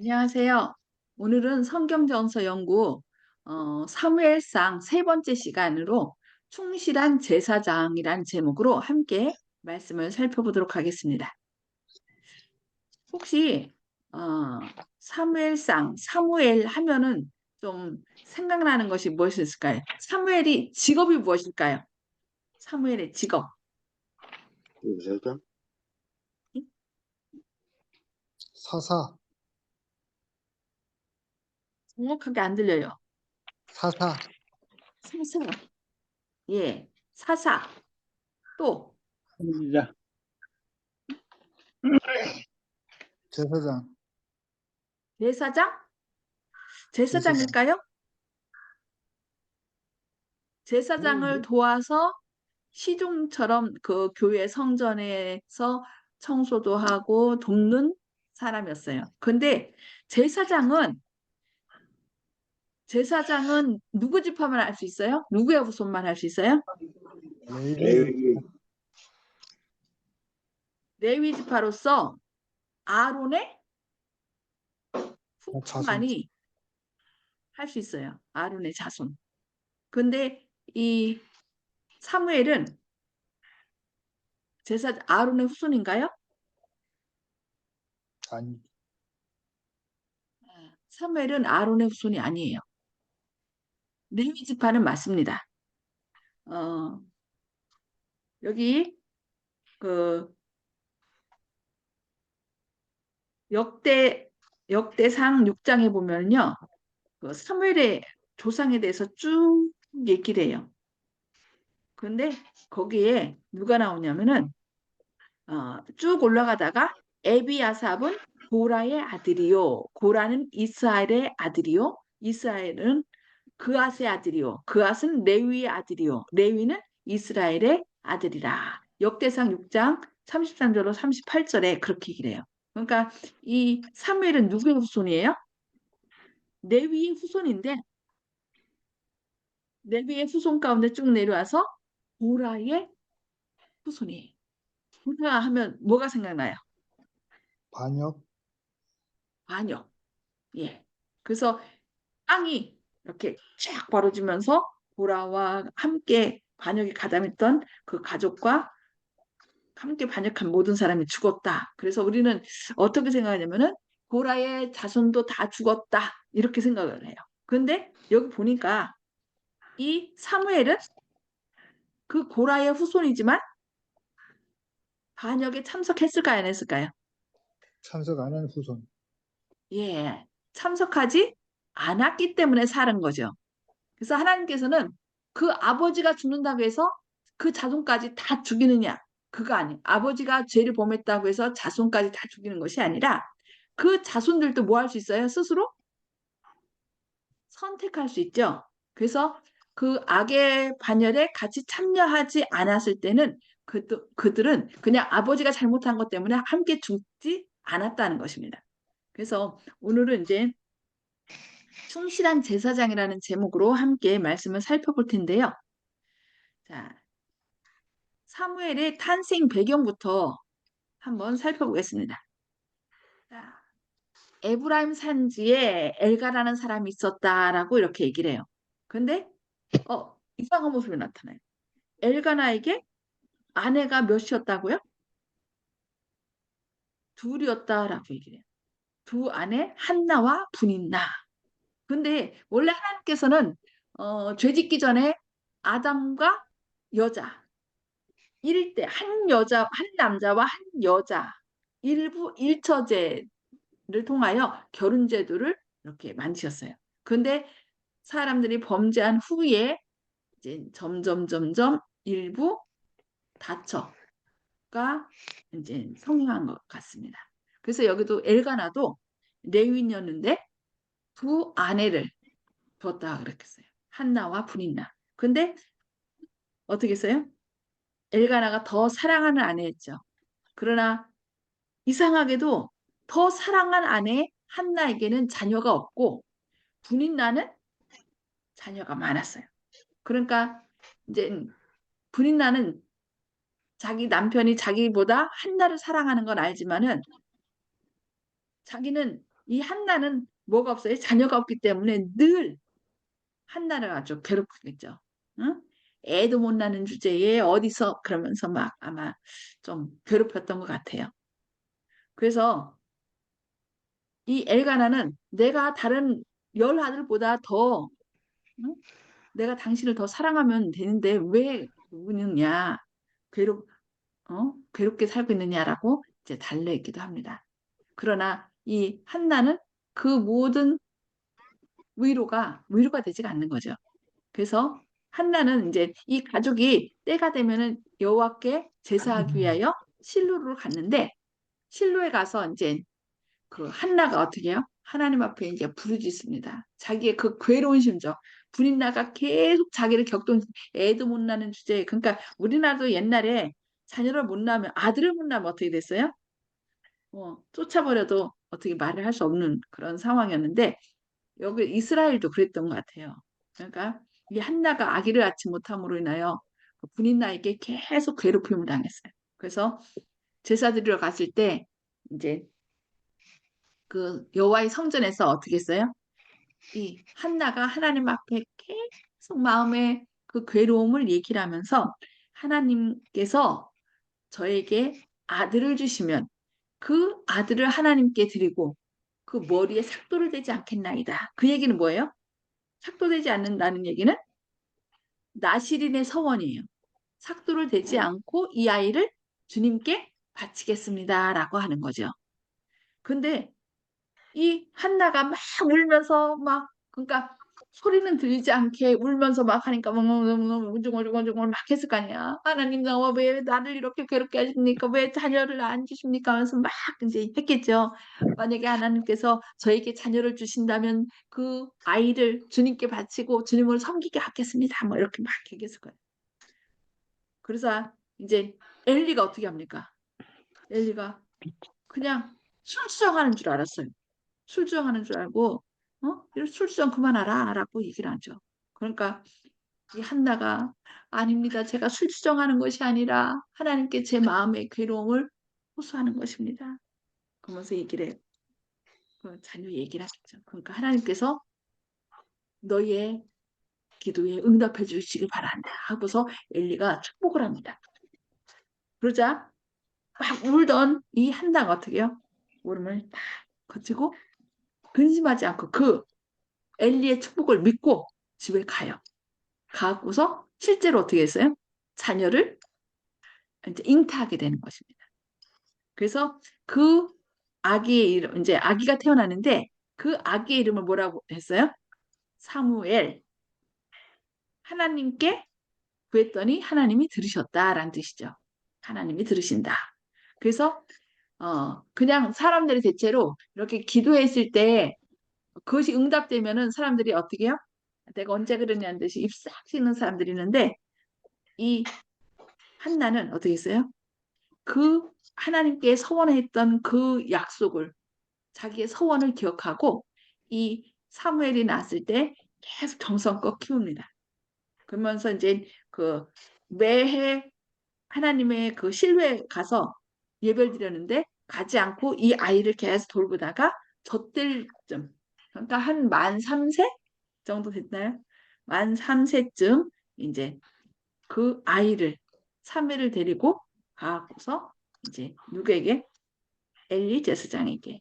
안녕하세요. 오늘은 성경전서 연구 사무엘상 세 번째 시간으로 충실한 제사장이란 제목으로 함께 말씀을 살펴보도록 하겠습니다. 혹시 사무엘상, 사무엘 하면은 좀 생각나는 것이 무엇일까요? 사무엘이 직업이 무엇일까요? 사무엘의 직업. 제사장? 사사, 정확하게 안 들려요. 사사, 사사. 예, 사사. 또 선지자, 제사장, 제사장? 제사장. 제사장일까요? 제사장을 뭐, 도와서 시종처럼 그 교회 성전에서 청소도 하고 돕는 사람이었어요. 근데 제사장은 누구 집하면 할 수 있어요? 누구의 후손만 할 수 있어요? 레위, 레위 지파로서 아론의 자손, 후손만이 할 수 있어요. 아론의 자손. 근데 이 사무엘은 아론의 후손인가요? 아니, 사무엘은 아론의 후손이 아니에요. 레위 지파는 맞습니다. 어, 여기 그 역대 역대상 6장에 보면요. 그 사무엘의 조상에 대해서 쭉 얘기를 해요. 근데 거기에 누가 나오냐면은 쭉 올라가다가 에비아삽은 고라의 아들이요. 고라는 이스라엘의 아들이요. 이스라엘은 그앗의 아들이요. 그앗은 레위의 아들이요. 레위는 이스라엘의 아들이라. 역대상 6장 33절로 38절에 그렇게 얘기를 해요. 그러니까 이 사무엘은 누구의 후손이에요? 레위의 후손인데 레위의 후손 가운데 쭉 내려와서 고라의 후손이에요. 고라 하면 뭐가 생각나요? 반역, 반역. 예. 그래서 땅이 이렇게 쫙 벌어지면서 고라와 함께 반역에 가담했던 그 가족과 함께 반역한 모든 사람이 죽었다. 그래서 우리는 어떻게 생각하냐면은 고라의 자손도 다 죽었다. 이렇게 생각을 해요. 근데 여기 보니까 이 사무엘은 그 고라의 후손이지만 반역에 참석했을까요? 안 했을까요? 참석 안 한 후손. 예, 참석하지 않았기 때문에 살은 거죠. 그래서 하나님께서는 그 아버지가 죽는다고 해서 그 자손까지 다 죽이느냐? 그거 아니에요. 아버지가 죄를 범했다고 해서 자손까지 다 죽이는 것이 아니라 그 자손들도 뭐 할 수 있어요? 스스로 선택할 수 있죠. 그래서 그 악의 반열에 같이 참여하지 않았을 때는 그들은 그냥 아버지가 잘못한 것 때문에 함께 죽지 않았다는 것입니다. 그래서 오늘은 이제 충실한 제사장이라는 제목으로 함께 말씀을 살펴볼 텐데요. 자, 사무엘의 탄생 배경부터 한번 살펴보겠습니다. 자, 에브라임 산지에 엘가라는 사람이 있었다라고 이렇게 얘기를 해요. 근데 이상한 모습이 나타나요. 엘가나에게 아내가 몇이었다고요? 둘이었다라고 얘기를 해요. 두 아내 한나와 분인나. 근데 원래 하나님께서는 죄짓기 전에 아담과 여자 일대 한 남자와 한 여자 일부 일처제를 통하여 결혼 제도를 이렇게 만드셨어요. 근데 사람들이 범죄한 후에 이제 점점 일부 다처가 이제 성행한 것 같습니다. 그래서 여기도 엘가나도 레위인이었는데 두 아내를 뒀다 그랬겠어요. 한나와 분인나. 근데 어떻게 했어요? 엘가나가 더 사랑하는 아내였죠. 그러나 이상하게도 더 사랑한 아내 한나에게는 자녀가 없고 분인나는 자녀가 많았어요. 그러니까 이제 분인나는 자기 남편이 자기보다 한나를 사랑하는 건 알지만은 자기는 이 한나는 뭐가 없어요? 자녀가 없기 때문에 늘 한나를 아주 괴롭히겠죠. 응? 애도 못 낳는 주제에 어디서 그러면서 막 아마 좀 괴롭혔던 것 같아요. 그래서 이 엘가나는 내가 다른 열 아들보다 더 응? 내가 당신을 더 사랑하면 되는데 왜 우느냐 괴롭게 살고 있느냐라고 이제 달래기도 합니다. 그러나 이 한나는 그 모든 위로가 되지가 않는 거죠. 그래서 한나는 이제 이 가족이 때가 되면은 여호와께 제사하기 위하여 실로로 갔는데 실로에 가서 이제 그 한나가 어떻게 해요? 하나님 앞에 이제 부르짖습니다. 자기의 그 괴로운 심정, 불인나가 계속 자기를 애도 못 낳는 주제에 그러니까 우리나라도 옛날에 자녀를 못 낳으면 아들을 못 낳으면 어떻게 됐어요? 쫓아버려도 어떻게 말을 할 수 없는 그런 상황이었는데 여기 이스라엘도 그랬던 것 같아요. 그러니까 이 한나가 아기를 낳지 못함으로 인하여 그 분인나에게 계속 괴롭힘을 당했어요. 그래서 제사 드리러 갔을 때 이제 그 여호와의 성전에서 어떻게 했어요? 이 한나가 하나님 앞에 계속 마음의 그 괴로움을 얘기를 하면서 하나님께서 저에게 아들을 주시면 그 아들을 하나님께 드리고 그 머리에 삭도를 대지 않겠나이다. 그 얘기는 뭐예요? 삭도되지 않는다는 얘기는 나시린의 서원이에요. 삭도를 대지 않고 이 아이를 주님께 바치겠습니다라고 하는 거죠. 근데 이 한나가 막 울면서 막 그러니까 소리는 들리지 않게 울면서 막 하니까 막 운중얼중얼중얼 막 했을 거 아니야. 하나님 왜 나를 이렇게 괴롭게 하십니까? 왜 자녀를 안 주십니까? 하면서 막 이제 했겠죠. 만약에 하나님께서 저에게 자녀를 주신다면 그 아이를 주님께 바치고 주님을 섬기게 하겠습니다. 뭐 이렇게 막 얘기했을 거예요. 그래서 이제 엘리가 어떻게 합니까? 엘리가 그냥 술수정하는 줄 알았어요. 술주정하는 줄 알고 술주정 그만하라 라고 얘기를 하죠. 그러니까 이 한나가 아닙니다. 제가 술주정하는 것이 아니라 하나님께 제 마음의 괴로움을 호소하는 것입니다. 그러면서 얘기를 해요. 그 자녀 얘기를 하겠죠. 그러니까 하나님께서 너의 기도에 응답해 주시길 바란다 하고서 엘리가 축복을 합니다. 그러자 막 울던 이 한나가 어떻게 해요? 울음을 딱 거치고 근심하지 않고 그 엘리의 축복을 믿고 집에 가요. 가고서 실제로 어떻게 했어요? 자녀를 이제 잉태하게 되는 것입니다. 그래서 그 아기의 이름, 이제 아기가 태어나는데 그 아기의 이름을 뭐라고 했어요? 사무엘. 하나님께 구했더니 하나님이 들으셨다라는 뜻이죠. 하나님이 들으신다. 그래서 그냥 사람들이 대체로 이렇게 기도했을 때 그것이 응답되면은 사람들이 어떻게 해요? 내가 언제 그러냐는 듯이 입싹 씻는 사람들이 있는데 이 한나는 어떻게 했어요? 그 하나님께 서원했던 그 약속을 자기의 서원을 기억하고 이 사무엘이 낳았을 때 계속 정성껏 키웁니다. 그러면서 이제 그 매해 하나님의 그 실로에 가서 예배를 드렸는데 가지 않고 이 아이를 계속 돌보다가 젖들쯤 그러니까 한 만 3세 정도 됐나요? 만 3세쯤 이제 그 아이를 사무엘을 데리고 가고서 이제 누구에게 엘리 제사장에게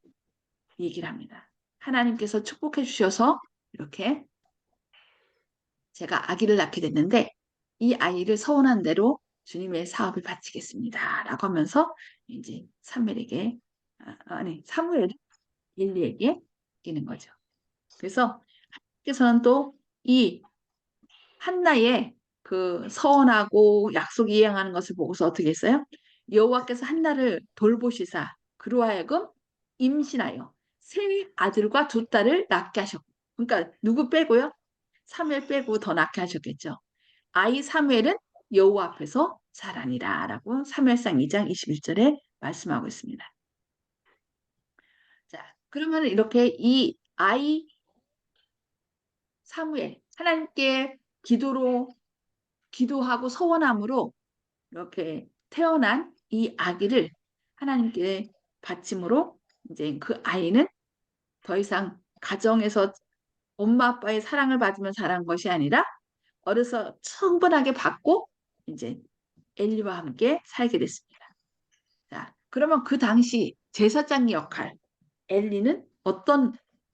얘기를 합니다. 하나님께서 축복해 주셔서 이렇게 제가 아기를 낳게 됐는데 이 아이를 서원한 대로 주님의 사업을 바치겠습니다. 라고 하면서 이제 사무엘에게 아니 사무엘 엘리에게 끼는 거죠. 그래서 하나님께서는 또 이 한나의 그 서원하고 약속 이행하는 것을 보고서 어떻게 했어요? 여호와께서 한나를 돌보시사 그로 하여금 임신하여 세 아들과 두 딸을 낳게 하셨고 그러니까 누구 빼고요? 사무엘 빼고 더 낳게 하셨겠죠. 아이 사무엘은 여호와 앞에서 자라니라 라고 사무엘상 2장 21절에 말씀하고 있습니다. 자, 그러면 이렇게 이 아이 사무엘 하나님께 기도하고 서원함으로 이렇게 태어난 이 아기를 하나님께 바침으로 이제 그 아이는 더 이상 가정에서 엄마 아빠의 사랑을 받으면 자란 것이 아니라 어려서 충분하게 받고 이제 엘리와 함께 살게 됐습니다. 자, 그러면 그 당시 제사장의 역할, 엘리는 어떤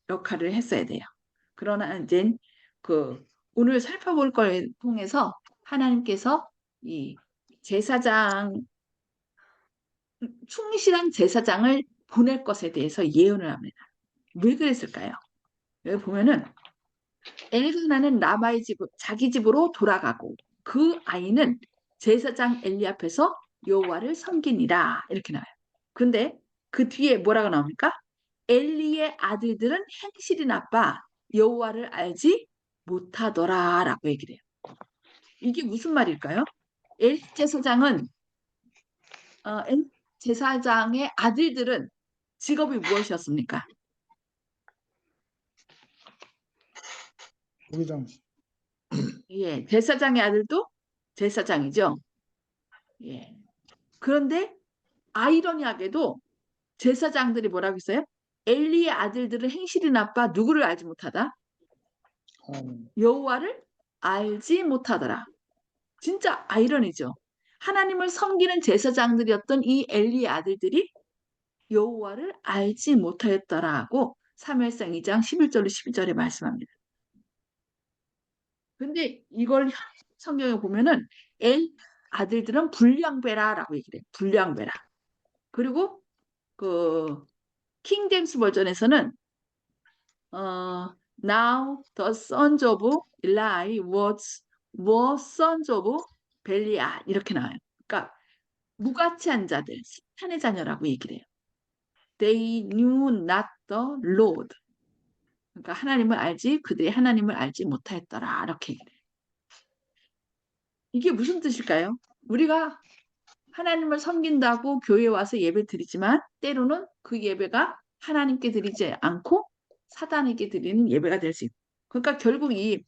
역할을 했어야 돼요? 그러나 이제 그 오늘 살펴볼 걸 통해서 하나님께서 이 제사장, 충실한 제사장을 보낼 것에 대해서 예언을 합니다. 왜 그랬을까요? 여기 보면은 엘가나는 라마의 집, 자기 집으로 돌아가고 그 아이는 제사장 엘리 앞에서 여호와를 섬기니라 이렇게 나와요. 근데 그 뒤에 뭐라고 나옵니까? 엘리의 아들들은 행실이 나빠 여호와를 알지 못하더라라고 얘기를 해요. 이게 무슨 말일까요? 엘리 제사장은 엘리 제사장의 아들들은 직업이 무엇이었습니까? 부장식. 예, 제사장의 아들도 제사장이죠. 예. 그런데 아이러니하게도 제사장들이 뭐라고 했어요? 엘리의 아들들은 행실이 나빠 누구를 알지 못하다? 하나님. 여호와를 알지 못하더라. 진짜 아이러니죠. 하나님을 섬기는 제사장들이었던 이 엘리의 아들들이 여호와를 알지 못하였더라고 사무엘상 2장 11절로 12절에 말씀합니다. 근데 이걸 성경에 보면은 엘 아들들은 불량배라라고 얘기를 해요. 불량배라. 그리고 그 킹제임스 버전에서는 now the sons of Eli were sons of 벨리알 이렇게 나와요. 그러니까 무가치한 자들, 사탄의 자녀라고 얘기를 해요. They knew not the Lord. 그러니까 하나님을 알지 그들이 하나님을 알지 못하였더라 이렇게 얘기를 해요. 이게 무슨 뜻일까요? 우리가 하나님을 섬긴다고 교회에 와서 예배 드리지만 때로는 그 예배가 하나님께 드리지 않고 사단에게 드리는 예배가 될 수 있고 그러니까 결국 이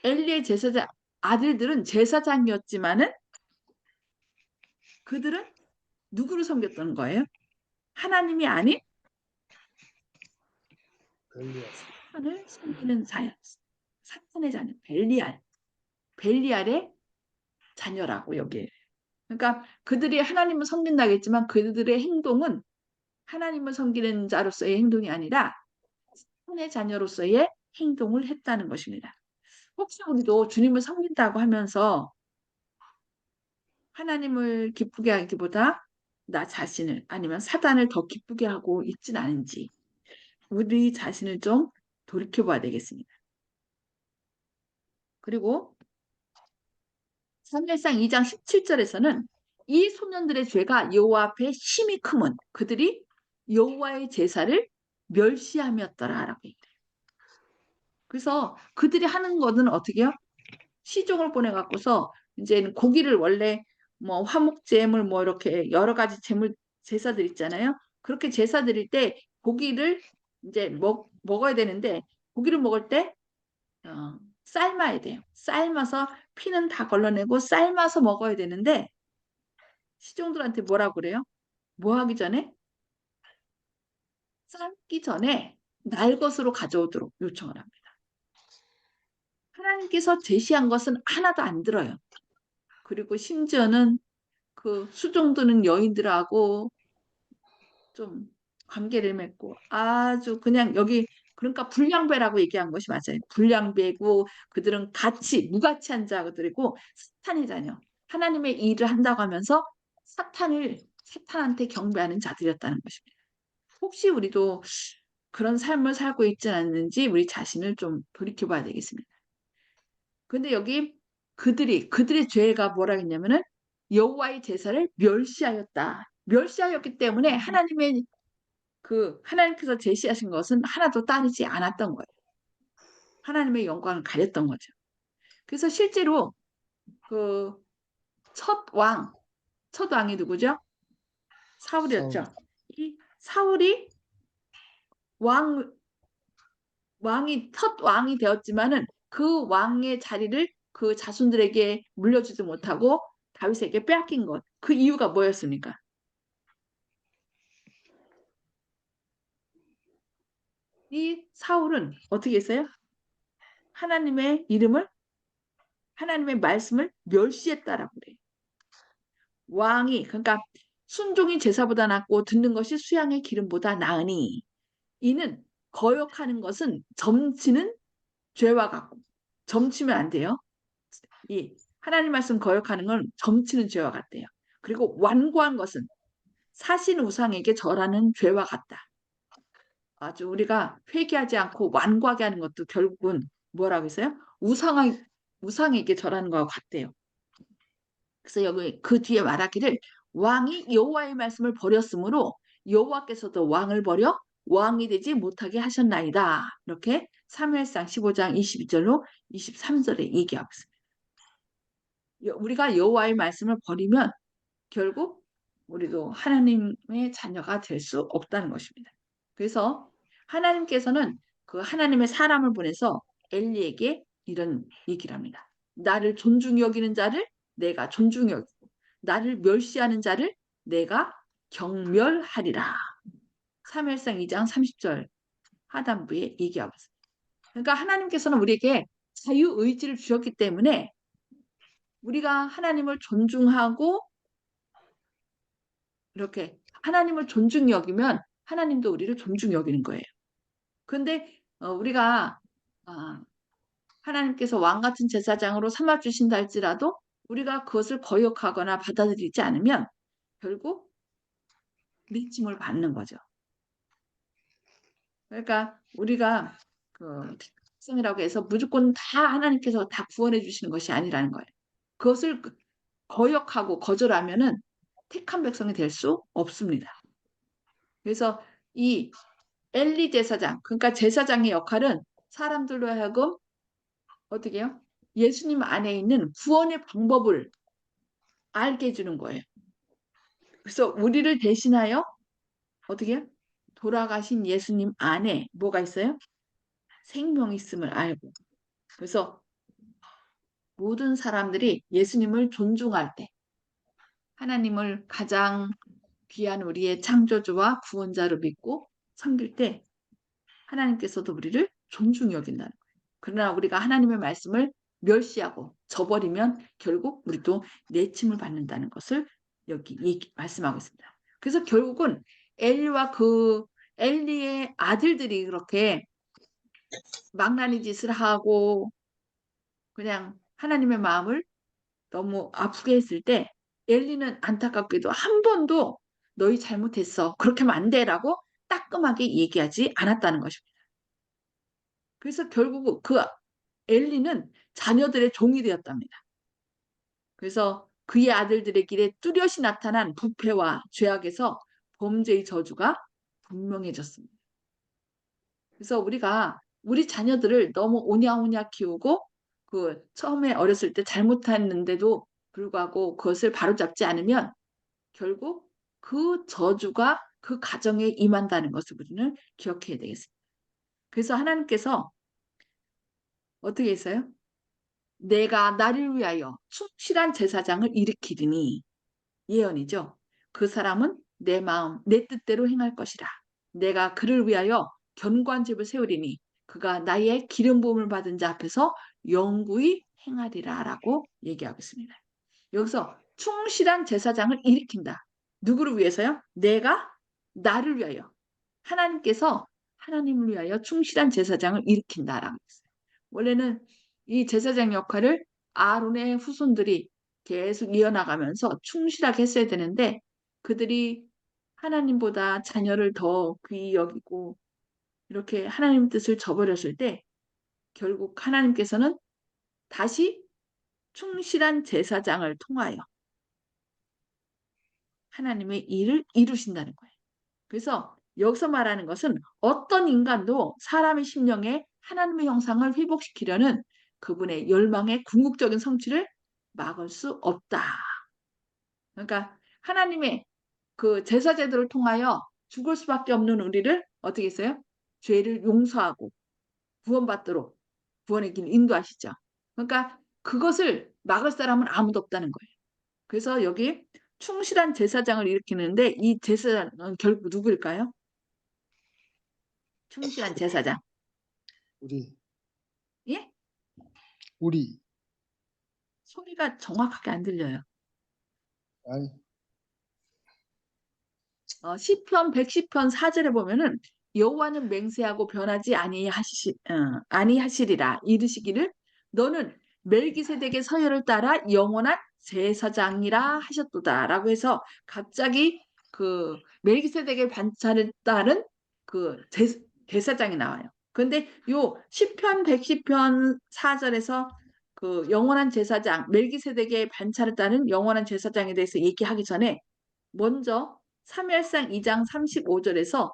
엘리의 제사장 아들들은 제사장이었지만은 그들은 누구를 섬겼던 거예요? 하나님이 아닌 벨리아스. 사탄을 섬기는 자였어. 사탄의 자녀 벨리알. 벨리알의 자녀라고 여기에. 그러니까 그들이 하나님을 섬긴다겠지만 그들의 행동은 하나님을 섬기는 자로서의 행동이 아니라 사탄의 자녀로서의 행동을 했다는 것입니다. 혹시 우리도 주님을 섬긴다고 하면서 하나님을 기쁘게 하기보다 나 자신을 아니면 사단을 더 기쁘게 하고 있진 않은지 우리 자신을 좀 돌이켜봐야 되겠습니다. 그리고 사무엘상 2장 17절에서는 이 소년들의 죄가 여호와 앞에 심히 크면 그들이 여호와의 제사를 멸시함이었더라라고 얘기해요. 그래서 그들이 하는 거는 어떻게 해요? 시종을 보내 갖고서 이제 고기를 원래 뭐 화목제물 뭐 이렇게 여러 가지 제물 제사들 있잖아요. 그렇게 제사 드릴 때 고기를 이제 먹어야 되는데 고기를 먹을 때 삶아야 돼요. 삶아서 피는 다 걸러내고 삶아서 먹어야 되는데 시종들한테 뭐라고 그래요? 뭐 하기 전에? 삶기 전에 날 것으로 가져오도록 요청을 합니다. 하나님께서 제시한 것은 하나도 안 들어요. 그리고 심지어는 그 수종드는 여인들하고 좀 관계를 맺고 아주 그냥 여기 그러니까 불량배라고 얘기한 것이 맞아요. 불량배고 그들은 같이 무가치한 자들이고 사탄의 자녀. 하나님의 일을 한다고 하면서 사탄한테 경배하는 자들이었다는 것입니다. 혹시 우리도 그런 삶을 살고 있지 않는지 우리 자신을 좀 돌이켜봐야 되겠습니다. 근데 여기 그들의 죄가 뭐라 했냐면은 여호와의 제사를 멸시하였다. 멸시하였기 때문에 하나님께서 제시하신 것은 하나도 따르지 않았던 거예요. 하나님의 영광을 가렸던 거죠. 그래서 실제로 그 첫 왕이 누구죠? 사울이었죠. 사울. 이 사울이 왕 첫 왕이 되었지만은 그 왕의 자리를 그 자손들에게 물려주지 못하고 다윗에게 빼앗긴 것. 그 이유가 뭐였습니까? 이 사울은 어떻게 했어요? 하나님의 이름을, 하나님의 말씀을 멸시했다라고 그래요. 왕이, 그러니까 순종이 제사보다 낫고 듣는 것이 수양의 기름보다 나으니, 이는 거역하는 것은 점치는 죄와 같고, 점치면 안 돼요. 이 하나님 말씀 거역하는 건 점치는 죄와 같대요. 그리고 완고한 것은 사신 우상에게 절하는 죄와 같다. 아주 우리가 회개하지 않고 완고하게 하는 것도 결국은 뭐라고 했어요? 우상에게 절하는 것과 같대요. 그래서 여기 그 뒤에 말하기를 왕이 여호와의 말씀을 버렸으므로 여호와께서도 왕을 버려 왕이 되지 못하게 하셨나이다. 이렇게 사무엘상 15장 22절로 23절에 얘기하고 있습니다. 우리가 여호와의 말씀을 버리면 결국 우리도 하나님의 자녀가 될 수 없다는 것입니다. 그래서 하나님께서는 그 하나님의 사람을 보내서 엘리에게 이런 얘기를 합니다. 나를 존중히 여기는 자를 내가 존중히 여기고 나를 멸시하는 자를 내가 경멸하리라. 사무엘상 2장 30절 하단부에 얘기하고 있습니다. 그러니까 하나님께서는 우리에게 자유의지를 주셨기 때문에 우리가 하나님을 존중하고 이렇게 하나님을 존중히 여기면 하나님도 우리를 존중히 여기는 거예요. 그런데 우리가 아, 하나님께서 왕 같은 제사장으로 삼아 주신다 할지라도 우리가 그것을 거역하거나 받아들이지 않으면 결국 믿짐을 받는 거죠. 그러니까 우리가 그 특성이라고 해서 무조건 다 하나님께서 다 구원해 주시는 것이 아니라는 거예요. 그것을 거역하고 거절하면은 택한 백성이 될 수 없습니다. 그래서 이 엘리 제사장, 그러니까 제사장의 역할은 사람들로 하여금 어떻게 해요? 예수님 안에 있는 구원의 방법을 알게 해주는 거예요. 그래서 우리를 대신하여 어떻게 해요? 돌아가신 예수님 안에 뭐가 있어요? 생명이 있음을 알고. 그래서 모든 사람들이 예수님을 존중할 때 하나님을 가장 귀한 우리의 창조주와 구원자로 믿고 섬길 때 하나님께서도 우리를 존중히 여긴다는 거예요. 그러나 우리가 하나님의 말씀을 멸시하고 저버리면 결국 우리도 내침을 받는다는 것을 여기 말씀하고 있습니다. 그래서 결국은 엘리와 그 엘리의 아들들이 그렇게 망나니 짓을 하고 그냥 하나님의 마음을 너무 아프게 했을 때 엘리는 안타깝게도 한 번도 너희 잘못했어. 그렇게 하면 안 돼라고 따끔하게 얘기하지 않았다는 것입니다. 그래서 결국 그 엘리는 자녀들의 종이 되었답니다. 그래서 그의 아들들의 길에 뚜렷이 나타난 부패와 죄악에서 범죄의 저주가 분명해졌습니다. 그래서 우리가 우리 자녀들을 너무 오냐오냐 키우고 그 처음에 어렸을 때 잘못했는데도 불구하고 그것을 바로잡지 않으면 결국 그 저주가 그 가정에 임한다는 것을 우리는 기억해야 되겠습니다. 그래서 하나님께서 어떻게 했어요? 내가 나를 위하여 충실한 제사장을 일으키리니 예언이죠. 그 사람은 내 마음, 내 뜻대로 행할 것이라. 내가 그를 위하여 견고한 집을 세우리니 그가 나의 기름 부음을 받은 자 앞에서 영구히 행하리라 라고 얘기하고 있습니다. 여기서 충실한 제사장을 일으킨다. 누구를 위해서요? 내가 나를 위하여. 하나님께서 하나님을 위하여 충실한 제사장을 일으킨다라고 했어요. 원래는 이 제사장 역할을 아론의 후손들이 계속 이어나가면서 충실하게 했어야 되는데 그들이 하나님보다 자녀를 더 귀히 여기고 이렇게 하나님 뜻을 저버렸을 때 결국 하나님께서는 다시 충실한 제사장을 통하여 하나님의 일을 이루신다는 거예요. 그래서 여기서 말하는 것은 어떤 인간도 사람의 심령에 하나님의 형상을 회복시키려는 그분의 열망의 궁극적인 성취를 막을 수 없다. 그러니까 하나님의 그 제사 제도를 통하여 죽을 수밖에 없는 우리를 어떻게 했어요? 죄를 용서하고 구원받도록 구원의 길 인도하시죠. 그러니까 그것을 막을 사람은 아무도 없다는 거예요. 그래서 여기 충실한 제사장을 일으키는데 이 제사장은 결국 누구일까요? 충실한 제사장. 우리, 예? 우리, 소리가 정확하게 안 들려요. 아니, 시편 110편 4절에 보면은 여호와는 맹세하고 변하지 아니하시리라 이르시기를 너는 멜기세덱의 서열을 따라 영원한 제사장이라 하셨도다라고 해서 갑자기 그 멜기세덱의 반차를 따른 그 제사장이 나와요. 근데 요 시편 110편 4절에서 그 영원한 제사장 멜기세덱의 반차를 따른 영원한 제사장에 대해서 얘기하기 전에 먼저 사무엘상 2장 35절에서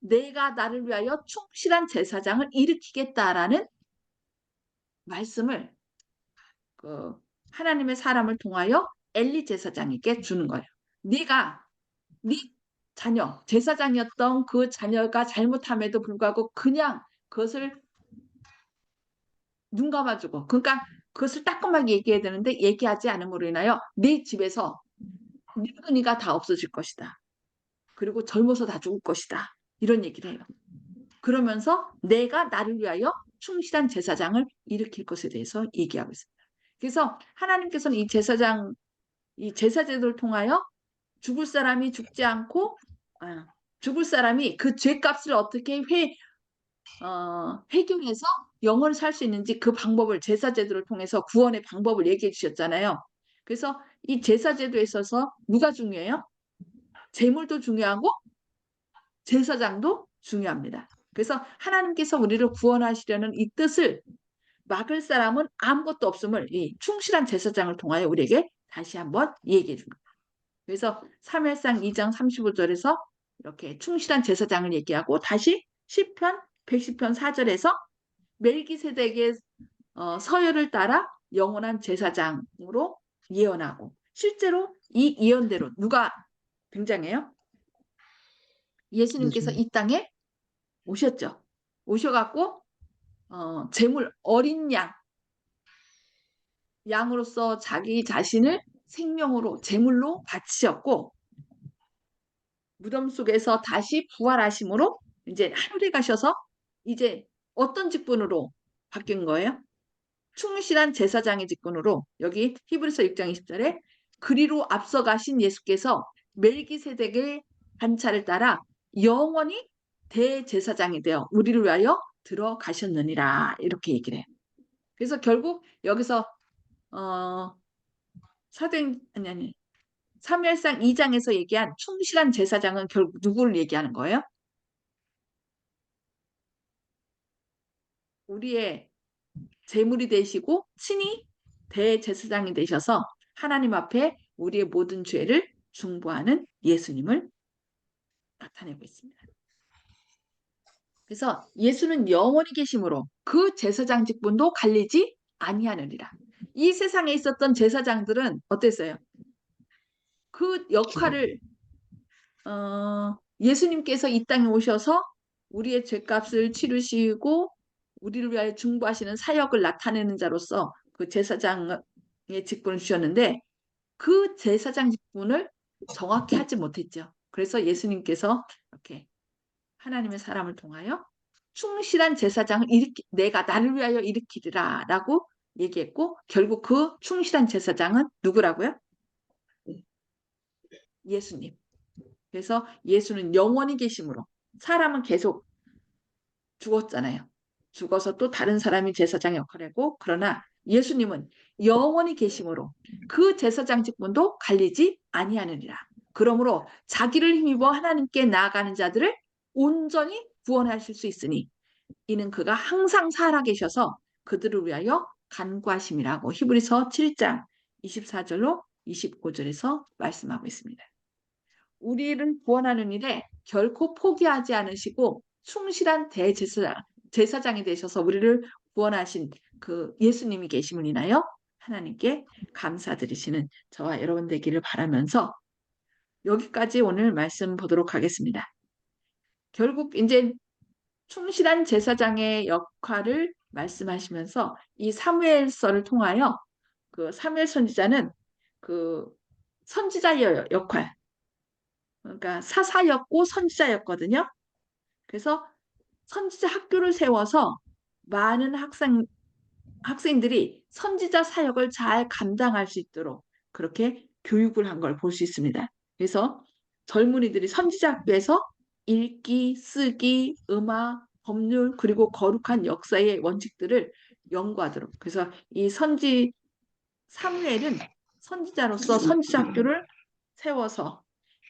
내가 나를 위하여 충실한 제사장을 일으키겠다라는 말씀을 그 하나님의 사람을 통하여 엘리 제사장에게 주는 거예요. 네가 네 자녀 제사장이었던 그 자녀가 잘못함에도 불구하고 그냥 그것을 눈 감아주고 그러니까 그것을 따끔하게 얘기해야 되는데 얘기하지 않음으로 인하여 네 집에서 늙은이가 다 없어질 것이다. 그리고 젊어서 다 죽을 것이다. 이런 얘기를 해요. 그러면서 내가 나를 위하여 충실한 제사장을 일으킬 것에 대해서 얘기하고 있습니다. 그래서 하나님께서는 이 제사제도를 통하여 죽을 사람이 죽지 않고, 죽을 사람이 그 죄값을 어떻게 해결해서 영원히 살 수 있는지 그 방법을 제사제도를 통해서 구원의 방법을 얘기해 주셨잖아요. 그래서 이 제사제도에 있어서 누가 중요해요? 제물도 중요하고 제사장도 중요합니다. 그래서 하나님께서 우리를 구원하시려는 이 뜻을 막을 사람은 아무것도 없음을 이 충실한 제사장을 통하여 우리에게 다시 한번 얘기해 줍니다. 그래서 사무엘상 2장 35절에서 이렇게 충실한 제사장을 얘기하고 다시 시편 110편 4절에서 멜기세덱의 서열을 따라 영원한 제사장으로 예언하고 실제로 이 예언대로 누가 등장해요? 예수님께서 예수님, 이 땅에 오셨죠. 오셔갖고 제물 어린 양으로서 자기 자신을 생명으로 제물로 바치셨고 무덤 속에서 다시 부활하심으로 이제 하늘에 가셔서 이제 어떤 직분으로 바뀐 거예요? 충실한 제사장의 직분으로 여기 히브리서 6장 20절에 그리로 앞서가신 예수께서 멜기세덱의 반차를 따라 영원히 대제사장이 되어 우리를 위하여 들어가셨느니라 이렇게 얘기를 해요. 그래서 결국 여기서 어, 아니 사무엘상 2장에서 얘기한 충실한 제사장은 결국 누구를 얘기하는 거예요? 우리의 제물이 되시고 친히 대제사장이 되셔서 하나님 앞에 우리의 모든 죄를 중보하는 예수님을 나타내고 있습니다. 그래서 예수는 영원히 계심으로 그 제사장 직분도 갈리지 아니하느니라. 이 세상에 있었던 제사장들은 어땠어요? 그 죽어. 역할을 예수님께서 이 땅에 오셔서 우리의 죄값을 치르시고 우리를 위하여 중보하시는 사역을 나타내는 자로서 그 제사장의 직분을 주셨는데 그 제사장 직분을 정확히 하지 못했죠. 그래서 예수님께서 이렇게 하나님의 사람을 통하여 충실한 제사장을 내가 나를 위하여 일으키리라라고 얘기했고 결국 그 충실한 제사장은 누구라고요? 예수님. 그래서 예수는 영원히 계심으로 사람은 계속 죽었잖아요. 죽어서 또 다른 사람이 제사장 역할을 하고 그러나 예수님은 영원히 계심으로 그 제사장 직분도 갈리지 아니하느니라. 그러므로 자기를 힘입어 하나님께 나아가는 자들을 온전히 구원하실 수 있으니 이는 그가 항상 살아계셔서 그들을 위하여 간구하심이라고 히브리서 7장 24절로 25절에서 말씀하고 있습니다. 우리를 구원하는 일에 결코 포기하지 않으시고 충실한 제사장이 되셔서 우리를 구원하신 그 예수님이 계심을 인하여 하나님께 감사드리시는 저와 여러분 되기를 바라면서 여기까지 오늘 말씀 보도록 하겠습니다. 결국 이제 충실한 제사장의 역할을 말씀하시면서 이 사무엘서를 통하여 그 사무엘 선지자는 그 선지자의 역할, 그러니까 사사였고 선지자였거든요. 그래서 선지자 학교를 세워서 많은 학생들이 선지자 사역을 잘 감당할 수 있도록 그렇게 교육을 한 걸 볼 수 있습니다. 그래서 젊은이들이 선지자 학교에서 읽기, 쓰기, 음악, 법률, 그리고 거룩한 역사의 원칙들을 연구하도록. 그래서 이 사무엘은 선지자로서 선지자 학교를 세워서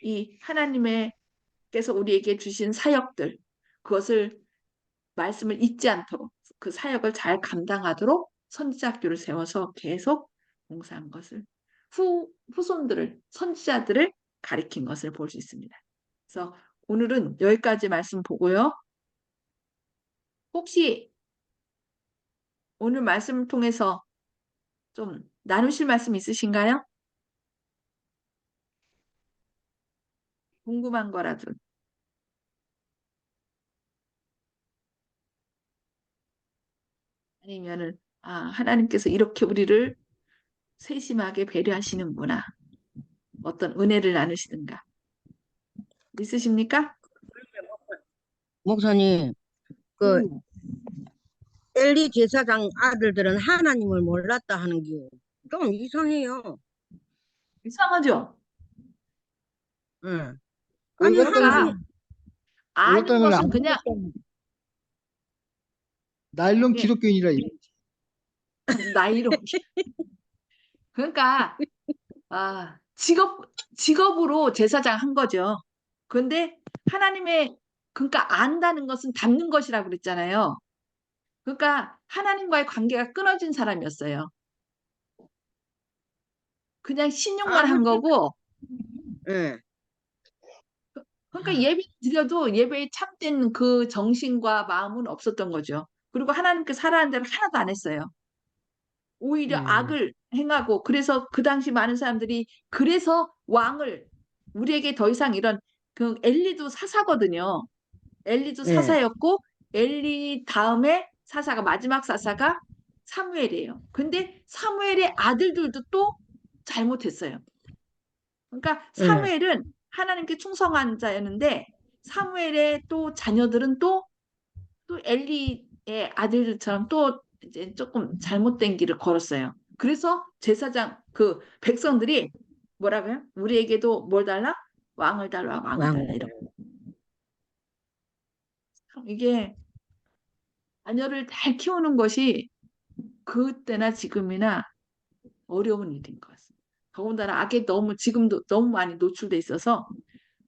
이 하나님께서 우리에게 주신 사역들, 그것을 말씀을 잊지 않도록 그 사역을 잘 감당하도록 선지자 학교를 세워서 계속 봉사한 것을 후손들을 선지자들을 가리킨 것을 볼 수 있습니다. 그래서 오늘은 여기까지 말씀 보고요. 혹시 오늘 말씀을 통해서 좀 나누실 말씀 있으신가요? 궁금한 거라도. 아니면은 하나님께서 이렇게 우리를 세심하게 배려하시는구나. 어떤 은혜를 나누시든가. 있으십니까? 목사님, 그 음, 엘리 제사장 아들들은 하나님을 몰랐다 하는 게 좀 이상해요. 이상하죠? 응. 아니 몰랐다는 그러니까 건 아는 몰랐다는 건 것은 안 그냥 믿었다는 나일론 예, 기독교인이라 이거. 나이로 그러니까 직업으로 제사장 한 거죠. 그런데 하나님의 그러니까 안다는 것은 닮는 것이라고 그랬잖아요. 그러니까 하나님과의 관계가 끊어진 사람이었어요. 그냥 신용만 한 아무튼 거고 예. 그러니까 예배 드려도 예배에 참된 그 정신과 마음은 없었던 거죠. 그리고 하나님께 하라는 대로 하나도 안 했어요. 오히려 음, 악을 행하고 그래서 그 당시 많은 사람들이 그래서 왕을 우리에게 더 이상 이런 그 엘리도 사사거든요. 엘리도 예. 사사였고 엘리 다음에 사사가 마지막 사사가 사무엘이에요. 근데 사무엘의 아들들도 또 잘못했어요. 그러니까 예. 사무엘은 하나님께 충성한 자였는데 사무엘의 또 자녀들은 또 엘리의 아들들처럼 또 이제 조금 잘못된 길을 걸었어요. 그래서 제사장 그 백성들이 뭐라고요? 우리에게도 뭘 달라? 왕을 달라, 왕을 달라 왕. 이렇게. 이게 자녀를 잘 키우는 것이 그때나 지금이나 어려운 일인 것 같습니다. 더군다나 악에 너무 지금도 너무 많이 노출돼 있어서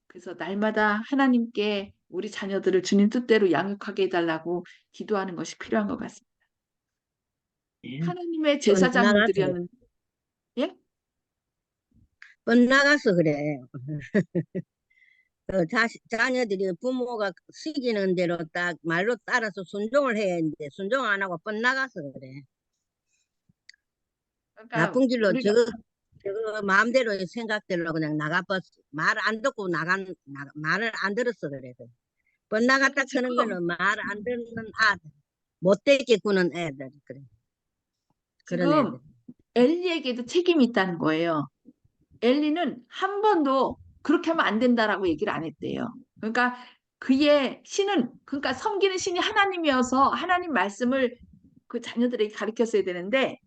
그래서 날마다 하나님께 우리 자녀들을 주님 뜻대로 양육하게 해달라고 기도하는 것이 필요한 것 같습니다. 하나님의 뻔나가서 제사장들이었는 예? 뻔나가서 그래. 자녀들이 부모가 시키는 대로 딱 말로 따라서 순종을 해야 하는데 순종 안 하고 뻔나가서 그래. 그러니까 나쁜 길로 우리가 저거 마음대로 생각대로 그냥 나가버렸어. 말 안 듣고 말을 안 들었어 그래. 그러니까 뻔나갔다 지금 크는 거는 말 안 듣는 아들, 못되게 구는 애들 그래. 그런 지금 애들. 엘리에게도 책임이 있다는 거예요. 엘리는 한 번도 그렇게 하면 안 된다라고 얘기를 안 했대요. 그러니까 그의 신은 그러니까 섬기는 신이 하나님이어서 하나님 말씀을 그 자녀들에게 가르쳤어야 되는데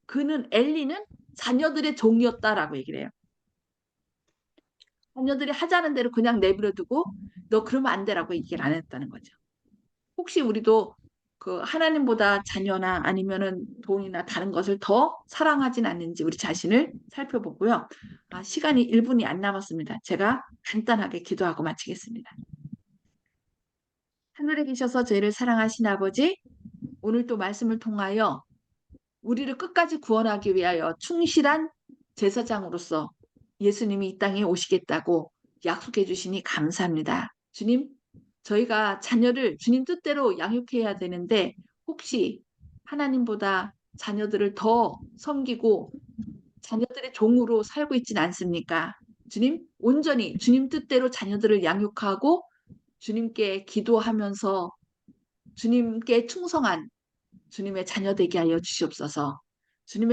그는 엘리는 자녀들의 종이었다라고 얘기를 해요. 자녀들이 하자는 대로 그냥 내버려 두고 너 그러면 안 되라고 얘기를 안 했다는 거죠. 혹시 우리도 그 하나님보다 자녀나 아니면은 돈이나 다른 것을 더 사랑하진 않는지 우리 자신을 살펴보고요. 시간이 1분이 안 남았습니다. 제가 간단하게 기도하고 마치겠습니다. 하늘에 계셔서 저희를 사랑하신 아버지, 오늘 또 말씀을 통하여 우리를 끝까지 구원하기 위하여 충실한 제사장으로서 예수님이 이 땅에 오시겠다고 약속해 주시니 감사합니다. 주님, 저희가 자녀를 주님 뜻대로 양육해야 되는데 혹시 하나님보다 자녀들을 더 섬기고 자녀들의 종으로 살고 있진 않습니까? 주님, 온전히 주님 뜻대로 자녀들을 양육하고 주님께 기도하면서 주님께 충성한 주님의 자녀 되게 하여 주시옵소서. 주님의